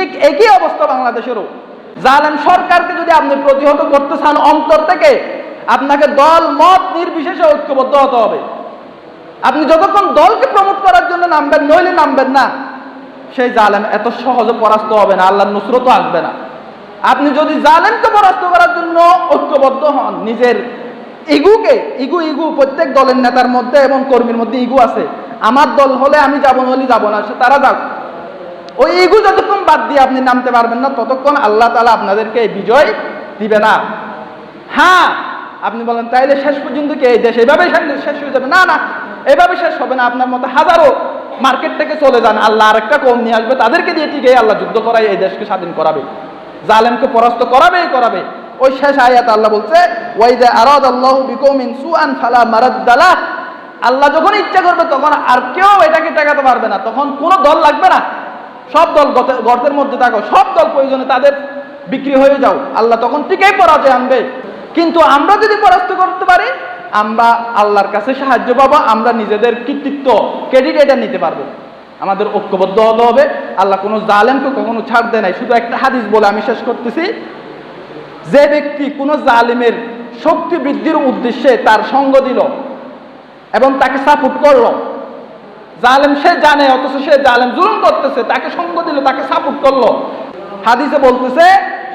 ঠিক একই অবস্থা বাংলাদেশেরও। জালেম সরকারকে যদি আপনি প্রতিহত করতে চান অন্তর থেকে, আপনাকে দল মত নির্বিশেষে ঐক্যবদ্ধ হতে হবে। আপনি যতক্ষণ দলকে প্রমোট করার জন্য নামবেন, নইলে নামবেন না, সেই জালেম এত সহজে পরাস্ত হবে না, আল্লাহর নুসরতও আসবে না। আপনি যদি জালেমকে পরাস্ত করার জন্য ঐক্যবদ্ধ হন, নিজের ইগু প্রত্যেক দলের নেতার মধ্যে এবং কর্মীর মধ্যে ইগু আছে। আমার দল হলে আমি যাবো, নইলে যাবো না, তারা যাক। ওই ইগু যতক্ষণ বাদ দিয়ে আপনি নামতে পারবেন না, ততক্ষণ আল্লাহ তাআলা আপনাদেরকে এই বিজয় দিবে না। হ্যাঁ, আপনি বলেন তাইলে শেষ পর্যন্ত কি এই দেশ এভাবে শেষ হয়ে যাবে? না, এভাবে শেষ হবে না। আপনার মতো হাজারো মার্কেট থেকে চলে যান, আল্লাহ আরেকটা কম নিয়ে আসবে, তাদেরকে দিয়ে ঠিক আল্লাহ যুদ্ধ করাই এই দেশকে স্বাধীন করাবে, জালেমকে পরাস্ত করাবেই। ওই শেষ আয়াত আল্লাহ বলছে, ওয়াইদা আরাদাল্লাহু বিকৌমিন সুআন ফালা মারাদ্দা লাহ। আল্লাহ যখন ইচ্ছা করবে তখন আর কেউ এটাকে ঠেকাতে পারবে না, তখন কোনো দল লাগবে না। সব দল গর্তের মধ্যে থাকো, সব দল প্রয়োজনে তাদের বিক্রি হয়ে যাও, আল্লাহ তখন ঠিকই পরাজয় আনবে। কিন্তু আমরা যদি পরাস্ত করতে পারি, আমরা আল্লাহর কাছে সাহায্য পাবো, আমরা নিজেদের কৃতিত্ব ক্রেডিট এটা নিতে পারবো। আমাদের ঐক্যবদ্ধ হতে হবে। আল্লাহ কোনো জালেমকে কখনো ছাড় দেয় নাই। শুধু একটা হাদিস বলে আমি শেষ করতেছি, যে ব্যক্তি কোনো জালিমের শক্তি বৃদ্ধির উদ্দেশ্যে তার সঙ্গ দিল এবং তাকে সাপোর্ট করলো, জালেম সে জানে অথচ সে জালেম জুলুম করতেছে, তাকে সঙ্গ দিল, তাকে সাপোর্ট করলো, হাদিসে বলতেছে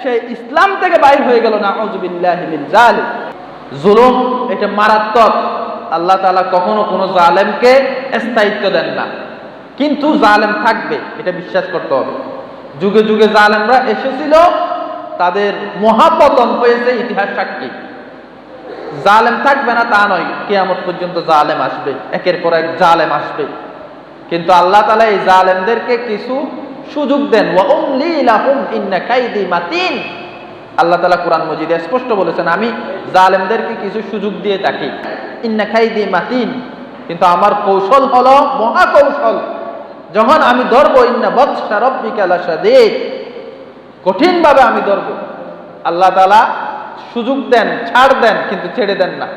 সে ইসলাম থেকে বাইর হয়ে গেল। নাউযুবিল্লাহি মিন যালিক। জুলুম এটা মারাত্মক। আল্লাহ তাআলা কখনো কোনো জালেমকে স্থায়িত্ব দেন না, কিন্তু জালেম থাকবে, এটা বিশ্বাস করতে হবে। যুগে যুগে জালেমরা এসেছিল, তাদের মহাপতন হয়েছে, ইতিহাস সাক্ষী। জালেম থাকবে না তা নয়, কিয়ামত পর্যন্ত জালেম আসবে, একের পর এক জালেম আসবে। কিন্তু আল্লাহ তাআলা এই জালেমদেরকে কিছু সুযোগ দেন। ওয়া উমলি লাহুম ইন্না কাইদি মাতিন। আল্লাহ তাআলা কোরআন মজিদে স্পষ্ট বলেছেন, আমি জালেমদেরকে কিছু সুযোগ দিয়ে থাকি। ইন্না কাইদি মাতিন, কিন্তু আমার কৌশল হলো মহা কৌশল। যখন আমি ধরবো, ইন্না বাতশা রাব্বিকা লাশাদীদ, কঠিন ভাবে আমি ধরবো। আল্লাহ তাআলা সুযোগ দেন, ছাড় দেন, কিন্তু ছেড়ে দেন না।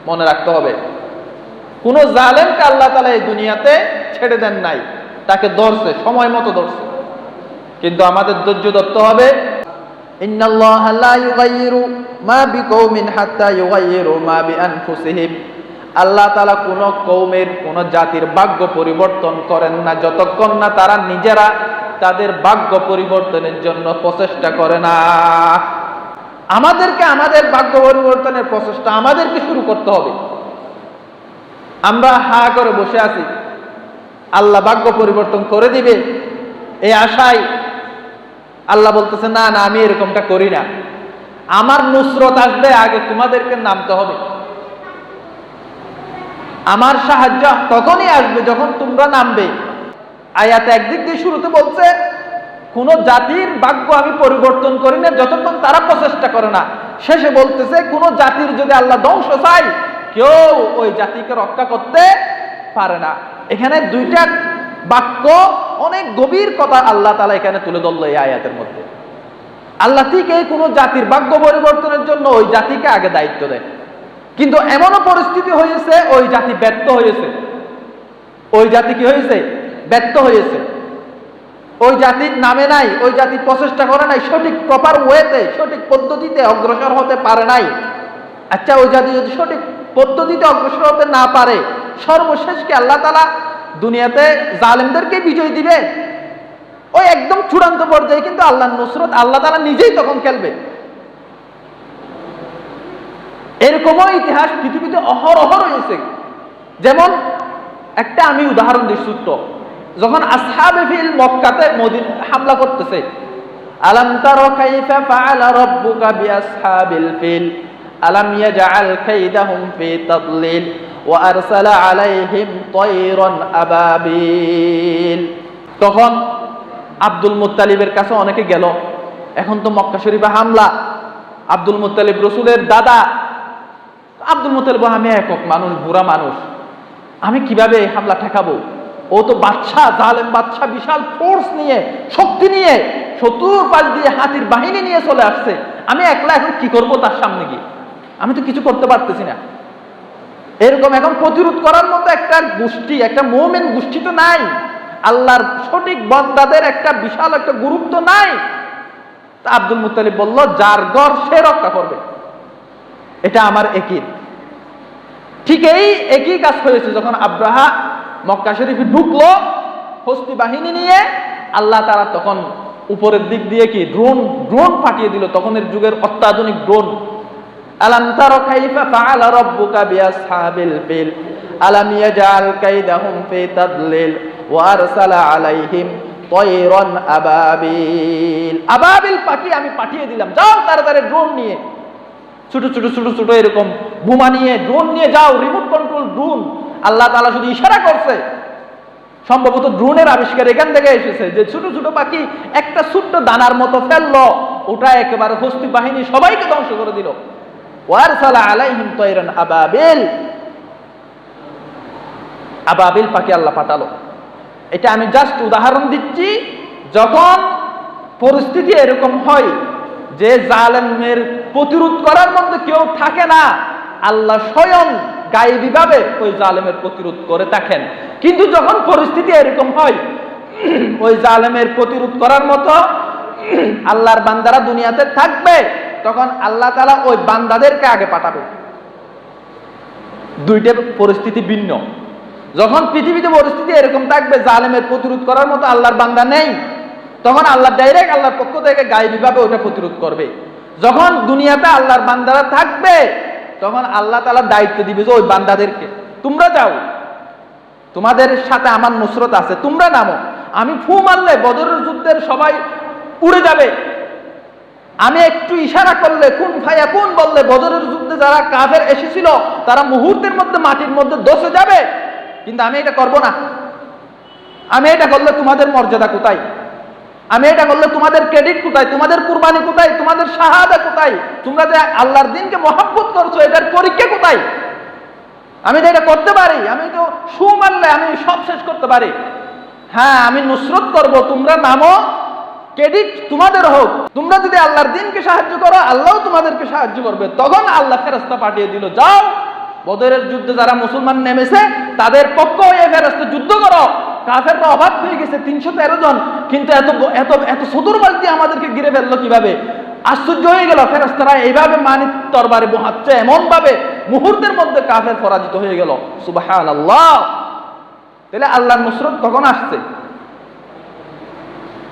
মনে রাখতে হবে, কোন জালেমকে আল্লাহ তাআলা এই দুনিয়াতে ছেড়ে দেন নাই, তাকে ধরছে, সময় মতো ধরছে। কিন্তু আমাদের ধৈর্য ধরতে হবে। ইন্নাল্লাহা লা ইউগাইয়িরু মা বিকৌমিন হাত্তা ইউগাইয়িরু মা বিআনফুসিহিম। আল্লাহ তাআলা কোন কওমের, কোন জাতির ভাগ্য পরিবর্তন করেন না যতক্ষণ না তারা নিজেরা তাদের ভাগ্য পরিবর্তনের জন্য প্রচেষ্টা করে না। আমাদেরকে আমাদের ভাগ্য পরিবর্তনের প্রচেষ্টা আমাদেরকে শুরু করতে হবে। আমরা হা করে বসে আছি, আল্লাহ ভাগ্য পরিবর্তন করে দিবে এই আশায়। আল্লাহ বলতেছে, না আমি এরকমটা করি না, আমার নুসরত আসবে, আগে তোমাদেরকে নামতে হবে। আমার সাহায্য তখনই আসবে যখন তোমরা নামবে। আয়াত একদিক দিয়ে শুরুতে বলছে কোন জাতির ভাগ্য আমি পরিবর্তন করি না যতক্ষণ তারা প্রচেষ্টা করে না। শেষে বলতেছে কোন জাতির যদি আল্লাহ ধ্বংস চাই, কেউ ওই জাতিকে রক্ষা করতে পারে না। এখানে দুইটা বাক্য, অনেক গভীর কথা আল্লাহ তাআলা এখানে তুলে ধরলো এই আয়াতের মধ্যে। আল্লাহ ঠিকই কোন জাতির ভাগ্য পরিবর্তনের জন্য ওই জাতিকে আগে দায়িত্ব দেয়, কিন্তু এমনও পরিস্থিতি হয়েছে ওই জাতি ব্যর্থ হয়েছে। ওই জাতি কি হয়েছে? ব্যর্থ হয়েছে। ওই জাতির নামে নাই, ওই জাতি প্রচেষ্টা করে নাই, সঠিক প্রপার ওয়েতে, সঠিক পদ্ধতিতে অগ্রসর হতে পারে নাই। আচ্ছা, ওই জাতি যদি সঠিক পদ্ধতিতে অগ্রসর হতে না পারে, সর্বশেষ কি আল্লাহ তাআলা দুনিয়াতে জালেমদেরকে বিজয় দিবে? ওই একদম চূড়ান্ত পর্যায়ে কিন্তু আল্লাহর নুসরত আল্লাহ তাআলা নিজেই তখন খেলবে। এরকমও ইতিহাস পৃথিবীতে অহরহ রয়েছে। যেমন একটা আমি উদাহরণ দিই ছোট্ট। যখন আসহাবে ফিল মক্কাতে হামলা করতেছে, আলাম তারা কাইফা ফাআলা রাব্বুকা বিআসহাবিল ফিল আলাম ইয়াজআল কাইদাহুম ফি তাদলিল ওয়া আরসালা আলাইহিম তায়রান আবাবিল। তখন আব্দুল মুত্তালিবের কাছে অনেকে গেল, এখন তো মক্কা শরীফে হামলা, আব্দুল মুত্তালিব রাসূলের দাদা। আব্দুল মুত্তালিব আমি একক মানুষ, বুড়া মানুষ, আমি কিভাবে এই হামলা ঠেকাবো? ও তো বাদশা, জালেম বাদশা, বিশাল ফোর্স নিয়ে, শক্তি নিয়ে, শত্রুর পাশ দিয়ে হাতির বাহিনী নিয়ে চলে আসছে। আমি একলা এখন কি করব তার সামনে গিয়ে? আমি তো কিছু করতে পারতেছি না। এরকম এখন প্রতিরোধ করার মতো একটা গোষ্ঠী, একটা মুমিন গোষ্ঠী তো নাই। আল্লাহর সঠিক বান্দাদের একটা বিশাল একটা গুরুত্ব নাই? তা আব্দুল মুত্তালিব বলল, যার ঘর সে রক্ষা করবে, এটা আমার একই। ঠিক এই একই কাজ হয়েছে যখন আব্রাহা মক্কা শরীফে ঢুকলো হস্তি বাহিনী নিয়ে। আল্লাহ তাআলা তখন উপরের দিক দিয়ে কি ড্রোন পাঠিয়ে দিল, তখনের যুগের অত্যাধুনিক ড্রোন। আলাম তারা কাইফা ফাআলা রাব্বুকা বিআসহাবিল ফিল আলাম ইয়াজআল কাইদাহুম ফি তাদলিল ওয়া আরসালা আলাইহিম তায়রান আবাবিল। আবাবিল পাখি আমি পাঠিয়ে দিলাম, যাও তাড়াতাড়ি ড্রোন নিয়ে, ছোট ছোট ছোট ছোট এরকম বোমা নিয়ে ড্রোন নিয়ে যাও, রিমোট কন্ট্রোল ড্রোন। আল্লাহ তাআলা শুধু ইশারা করছে। সম্ভবত ড্রোনের আবিষ্কার এখান থেকে এসেছে, যে ছোট ছোট পাখি একটা ছোট্ট দানার মতো ফেললো, ওটা একেবারে হস্তি বাহিনী সবাইকে ধ্বংস করে দিল। ওয়ারসালা আলাইহিম তায়রান আবাবিল, আবাবিল পাখি আল্লাহ পাঠালো। এটা আমি জাস্ট উদাহরণ দিচ্ছি। যখন পরিস্থিতি এরকম হয় যে জালেমের প্রতিরোধ করার মধ্যে কেউ থাকে না, আল্লাহ স্বয়ং গায়েবীভাবে ওই জালেমের প্রতিরোধ করে থাকেন। কিন্তু যখন পরিস্থিতি এরকম হয় ওই জালেমের প্রতিরোধ করার মতো আল্লাহর বান্দারা দুনিয়াতে থাকবে, তখন আল্লাহ তাআলা ওই বান্দাদেরকে আগে পাঠাবে। দুইটা পরিস্থিতি ভিন্ন। যখন পৃথিবীতে পরিস্থিতি এরকম থাকবে জালেমের প্রতিরোধ করার মতো আল্লাহর বান্দা নেই, তখন আল্লাহ ডাইরেক্ট আল্লাহর পক্ষ থেকে গায়েবীভাবে ওটা প্রতিরোধ করবে। যখন দুনিয়াতে আল্লাহর বান্দারা থাকবে, তখন আল্লাহ তাআলা দায়িত্ব দিবে যে ওই বান্দাদেরকে, তোমরা যাও, তোমাদের সাথে আমার নুসরত আছে, তোমরা নামো। আমি ফু মারলে বদরের যুদ্ধের সবাই উড়ে যাবে। আমি একটু ইশারা করলে, কুন ফায়াকুন বললে, বদরের যুদ্ধে যারা কাফের এসেছিল তারা মুহূর্তের মধ্যে মাটির মধ্যে ধসে যাবে। কিন্তু আমি এটা করব না। আমি এটা করলে তোমাদের মর্যাদা কোথায়? আমি এটা করলে তোমাদের ক্রেডিট কোথায়? তোমাদের কুরবানি কোথায়? তোমাদের শাহাদা কোথায়? তোমরা যে আল্লাহর দ্বীনকে মহব্বত করছো, এটার পরীক্ষা কোথায়? আমি তো এটা করতে পারি, আমি তো সু মারলে আমি সব শেষ করতে পারি। হ্যাঁ, আমি নুসরত করব, তোমরা নামো, ক্রেডিট তোমাদের হোক। তোমরা যদি আল্লাহর দ্বীনকে সাহায্য করো, আল্লাহও তোমাদেরকে সাহায্য করবে। তখন আল্লাহ ফেরেশতা পাঠিয়ে দিল, যাও বদরের যুদ্ধে যারা মুসলমান নেমেছে তাদের পক্ষ হয়ে ফেরেশতা যুদ্ধ করো। কাফেররা অবাক হয়ে গেছে, 313 জন, কিন্তু এত এত এত চতুর্বাস দিয়ে আমাদেরকে ঘিরে ফেললো কিভাবে? আশ্চর্য হয়ে গেল। ফেরেশতারা এইভাবে মানিক তরবারে বহাচ্ছে, এমন ভাবে মুহূর্তের মধ্যে কাফের পরাজিত হয়ে গেল। সুবহানাল্লাহ। তাহলে আল্লাহর নুসরত কখন আসছে?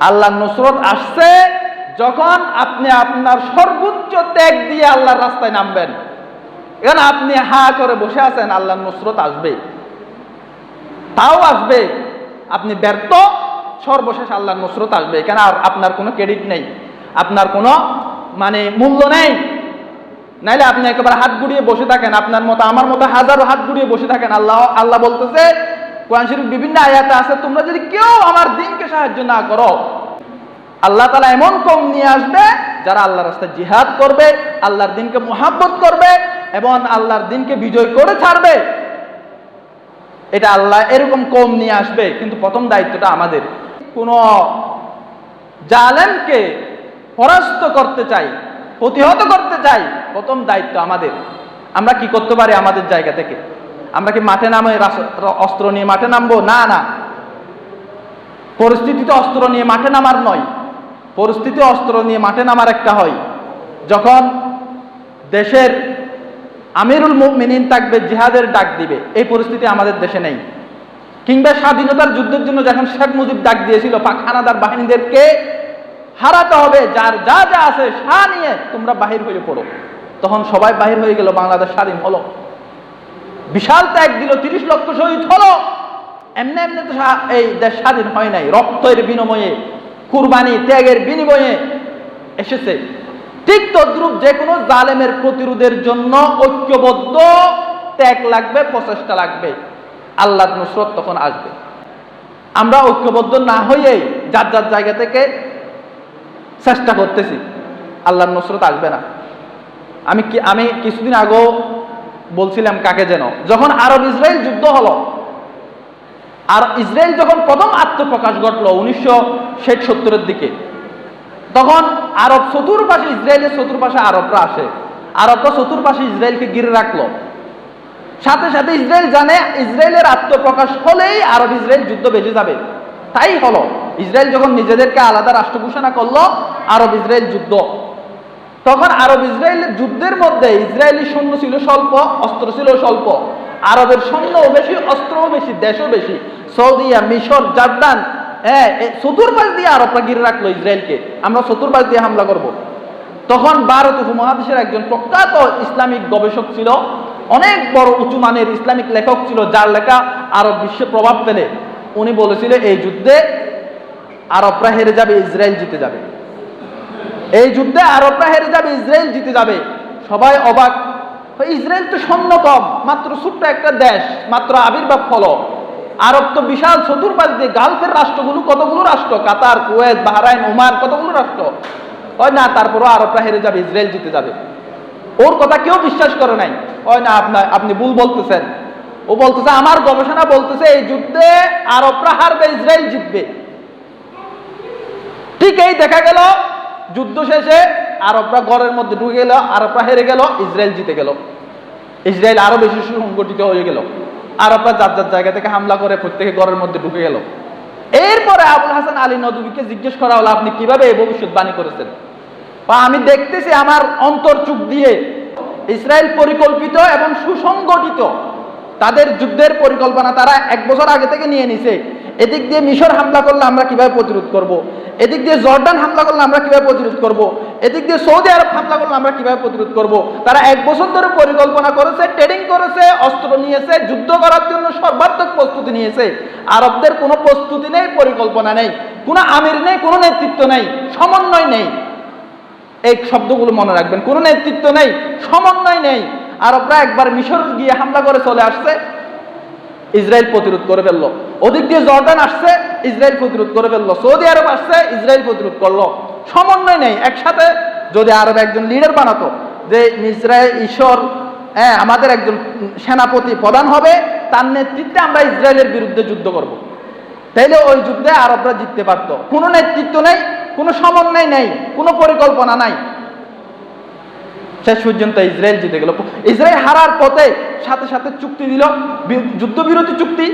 আল্লাহর নুসরত আসছে যখন আপনি আপনার সর্বোচ্চ ত্যাগ দিয়ে আল্লাহর রাস্তায় নামবেন। এখন আপনি হা করে বসে আছেন, আল্লাহর নুসরত আসবে, তাও আসবে। আপনি ব্যর্থ, সর্বশেষ আল্লাহর নুসরত আসবে। এখানে আর আপনার কোনো ক্রেডিট নেই, আপনার কোনো মূল্য নেই। নাইলে আপনি একেবারে হাত গুড়িয়ে বসে থাকেন, আপনার মতো আমার মতো হাজারো হাত গুড়িয়ে বসে থাকেন। আল্লাহ বলতেছে, কোরআন শরীফ বিভিন্ন আয়াতে আছে, তোমরা যদি কেউ আমার দ্বীনকে সাহায্য না করো, আল্লাহ তাআলা এমন কওম নিয়ে আসবে যারা আল্লাহর রাস্তায় জিহাদ করবে, আল্লাহর দ্বীনকে মুহাব্বত করবে এবং আল্লাহর দ্বীনকে বিজয় করে ছাড়বে। এটা আল্লাহ এরকম কওম নিয়ে আসবে। কিন্তু প্রথম দায়িত্বটা আমাদের। কোন জালেমকে পরাস্ত করতে চাই, প্রতিহত করতে চাই, প্রথম দায়িত্ব আমাদের। আমরা কি করতে পারি আমাদের জায়গা থেকে? আমরা কি মাঠে নামে অস্ত্র নিয়ে মাঠে নামবো? না না, পরিস্থিতিতে অস্ত্র নিয়ে মাঠে নামার নয়। পরিস্থিতি অস্ত্র নিয়ে মাঠে নামার একটা হয় যখন দেশের আমিরুল মুমিনিন থাকবে, জিহাদের ডাক দিবে। এই পরিস্থিতি আমাদের দেশে নেই। কিংবা স্বাধীনতার যুদ্ধের জন্য যখন শেখ মুজিব ডাক দিয়েছিল, পাক হানাদার বাহিনীদেরকে হারাতে হবে, যার যা যা আছে সা নিয়ে তোমরা বাহির হয়ে পড়ো, তখন সবাই বাহির হয়ে গেল, বাংলাদেশ স্বাধীন হলো। বিশাল ত্যাগ দিল, 30 লক্ষ শহীদ হলো। এমনি এমনি তো এই দেশ স্বাধীন হয় নাই, রক্তের বিনিময়ে, কুরবানি ত্যাগের বিনিময়ে এসেছে। ঠিক তদ্রূপ যে কোনো জালেমের প্রতিরোধের জন্য ঐক্যবদ্ধ ত্যাগ লাগবে, প্রচেষ্টা লাগবে। আল্লাহর নুসরত তখন আসবে। আমরা ঐক্যবদ্ধ না হয়েই যার যার জায়গা থেকে চেষ্টা করতেছি, আল্লাহর নুসরত আসবে না। আমি কিছুদিন আগেও বলছিলাম কাকে যেন, যখন আরব ইসরায়েল যুদ্ধ হলো, আর ইসরায়েল যখন প্রথম আত্মপ্রকাশ ঘটলো 1960-70-এর দিকে, তখন আরব চতুর্পাশে, ইসরায়েলের চতুর্পাশে আরবরা আসে। আরবরা চতুর্পাশে ইসরায়েলকে ঘিরে রাখলো। সাথে সাথে ইসরায়েল জানে ইসরায়েলের আত্মপ্রকাশ হলেই আরব ইসরায়েল যুদ্ধ বেঁচে যাবে। স্থায়ী হলো ইসরায়েল যখন নিজেদেরকে আলাদা রাষ্ট্র ঘোষণা করলো, আরব ইসরায়েল যুদ্ধ। তখন আরব ইসরায়েলের যুদ্ধের মধ্যে ইসরায়েলি সৈন্য ছিল স্বল্প, অস্ত্র ছিল স্বল্প। আরবের সৈন্যও বেশি, অস্ত্রও বেশি, দেশও বেশি। সৌদিয়া, মিশর, জর্দান, চতুর্পাশ দিয়ে আরবরা ঘিরে রাখলো ইসরায়েলকে, আমরা চতুর্পাশ দিয়ে হামলা করব। তখন ভারত উপমহাদেশের একজন প্রখ্যাত ইসলামিক গবেষক ছিল, অনেক বড় উঁচু মানের ইসলামিক লেখক ছিল, যার লেখা আরব বিশ্বে প্রভাব ফেলে। উনি বলেছিল এই যুদ্ধে আরবরা হেরে যাবে, ইসরায়েল জিতে যাবে। এই যুদ্ধে আরবরা হেরে যাবে, ইসরায়েল জিতে যাবে। সবাই অবাক, ইসরায়েল তো সৈন্য কম, মাত্র ছোট্ট একটা দেশ, মাত্র আবির্ভাব ফলো। আরব তো বিশাল, চতুর্পাশ দিয়ে গালফের রাষ্ট্রগুলো, কতগুলো রাষ্ট্র, কাতার, কুয়েত, বাহরাইন, ওমান, কতগুলো রাষ্ট্র। হয় না, তারপরও আরবরা হেরে যাবে, ইসরায়েল জিতে যাবে। ওর কথা কেউ বিশ্বাস করে নাই। হয় না, আপনি ভুল বলতেছেন। ও বলতেছে আমার গবেষণা বলতেছে এই যুদ্ধে আরবরা হারবে, ইসরায়েল জিতবে। ঠিক এই দেখা গেল, যুদ্ধ শেষে আরবরা ঘরের মধ্যে ঢুকে গেল, আরবরা হেরে গেল, ইসরায়েল জিতে গেল। ইসরায়েল আরো বেশি সুসংগঠিত হয়ে গেল, আরবরা যার যার জায়গা থেকে হামলা করে প্রত্যেকে ঘরের মধ্যে ঢুকে গেল। এরপরে আবুল হাসান আলী নদভীকে জিজ্ঞেস করা হলো আপনি কিভাবে এই ভবিষ্যৎবাণী করেছেন? বা আমি দেখতেছি আমার অন্তর্চুক দিয়ে ইসরায়েল পরিকল্পিত এবং সুসংগঠিত তাদের যুদ্ধের পরিকল্পনা তারা 1 বছর আগে থেকে নিয়ে নিছে। এদিক দিয়ে মিশর হামলা করলে আমরা কিভাবে প্রতিরোধ করব, এদিক দিয়ে জর্ডান হামলা করলে আমরা কিভাবে প্রতিরোধ করব, এদিক দিয়ে সৌদি আরব হামলা করলে আমরা কিভাবে প্রতিরোধ করব। তারা 1 বছর ধরে পরিকল্পনা করেছে, ট্রেনিং করেছে, অস্ত্র নিয়েছে, যুদ্ধ করার জন্য সর্বাত্মক প্রস্তুতি নিয়েছে। আরবদের কোনো প্রস্তুতি নেই, পরিকল্পনা নেই, কোনো আমির নেই, কোনো নেতৃত্ব নেই, সমন্বয় নেই। এই শব্দগুলো মনে রাখবেন, কোনো নেতৃত্ব নেই, সমন্বয় নেই। আরবরা একবার মিশর গিয়ে হামলা করে চলে আসছে, ইসরায়েল প্রতিরোধ করে ফেললো। ওদিক দিয়ে জর্ডান আসছে, ইসরায়েল প্রতিরোধ করে ফেললো। সৌদি আরব আসছে, ইসরায়েল প্রতিরোধ করলো। সমন্বয় নেই। একসাথে যদি আরব একজন লিডার বানাতো যে ঈশ্বর আমাদের একজন সেনাপতি প্রধান হবে, তার নেতৃত্বে আমরা ইসরায়েলের বিরুদ্ধে যুদ্ধ করব, তাইলে ওই যুদ্ধে আরবরা জিততে পারতো। কোনো নেতৃত্ব নেই, কোনো সমন্বয় নেই, কোনো পরিকল্পনা নাই। শেষ পর্যন্ত ইসরায়েল জিতে গেল। ইসরায়েল হারার পথে সাথে সাথে চুক্তি দিল, যুদ্ধবিরতি চুক্তি।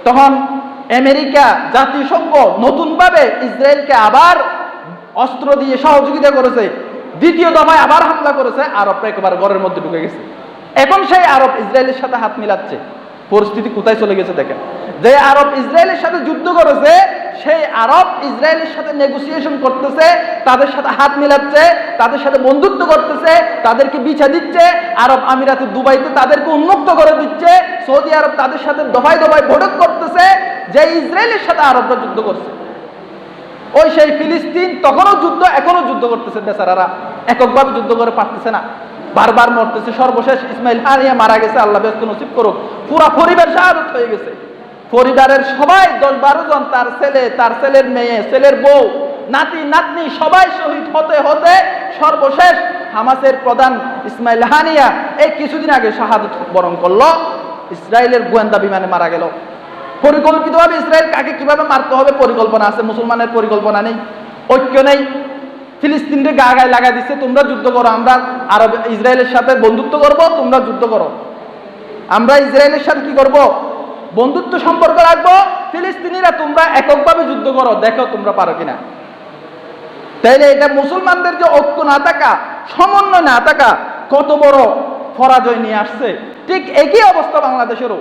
তখন আমেরিকা, জাতিসংঘ নতুনভাবে ইসরায়েলকে আবার অস্ত্র দিয়ে সহযোগিতা করেছে। দ্বিতীয় দফায় আবার হামলা করেছে, আরবরা একেবারে ঘরের মধ্যে ঢুকে গেছে। এখন সেই আরব ইসরায়েলের সাথে হাত মিলাচ্ছে। পরিস্থিতি কোথায় চলে গেছে দেখেন। যে আরব ইসরায়েলের সাথে যুদ্ধ করেছে, সেই আরব ইসরায়েলের সাথে নেগোসিয়েশন করতেছে, তাদের সাথে হাত মিলাচ্ছে, তাদের সাথে বন্ধুত্ব করতেছে, তাদেরকে বিছা দিচ্ছে। আরব আমিরাতে, দুবাইতে তাদেরকে উন্মুক্ত করে দিচ্ছে। সৌদি আরব তাদের সাথে দফায় দফায় বৈঠক করতেছে। যে ইসরায়েলের সাথে আরবরা যুদ্ধ করছে, ওই সেই ফিলিস্তিন তখনও যুদ্ধ, এখনো যুদ্ধ করতেছে। বেচারারা এককভাবে যুদ্ধ করে পারতেছে না, বারবার মরতেছে। সর্বশেষ ইসমাইল হানিয়া মারা গেছে, আল্লাহ ব্যস্ত নসিব করুক। পুরা পরিবার শাহাদাত হয়ে গেছে। পরিবারের সবাই 10-12 জন, তার ছেলে, তার ছেলের মেয়ে, ছেলের বউ, নাতি নাতনি সবাই শহীদ হতে হতে সর্বশেষ হামাসের প্রধান ইসমাইল হানিয়া এই কিছুদিন আগে শাহাদাত বরণ করলো। ইসরায়েলের গোয়েন্দা বিমানে মারা গেল। পরিকল্পিতভাবে ইসরায়েল কাকে কিভাবে মারতে হবে পরিকল্পনা আছে, মুসলমানের পরিকল্পনা নেই, ঐক্য নেই। ফিলিস্তিনকে গায়ে লাগাই দিচ্ছে, তোমরা যুদ্ধ করো, আমরা আরব ইসরায়েলের সাথে বন্ধুত্ব করব, তোমরা যুদ্ধ করো। আমরা ইসরায়েলের সাথে কি করব, বন্ধুত্ব সম্পর্ক রাখবো। ফিলিস্তিনিরা তোমরা এককভাবে যুদ্ধ করো, দেখো তোমরা পারো কিনা। তাইলে এটা মুসলমানদের যে ঐক্য না থাকা, সমন্বয় না থাকা, কত বড় পরাজয় নিয়ে আসছে। ঠিক একই অবস্থা বাংলাদেশেরও।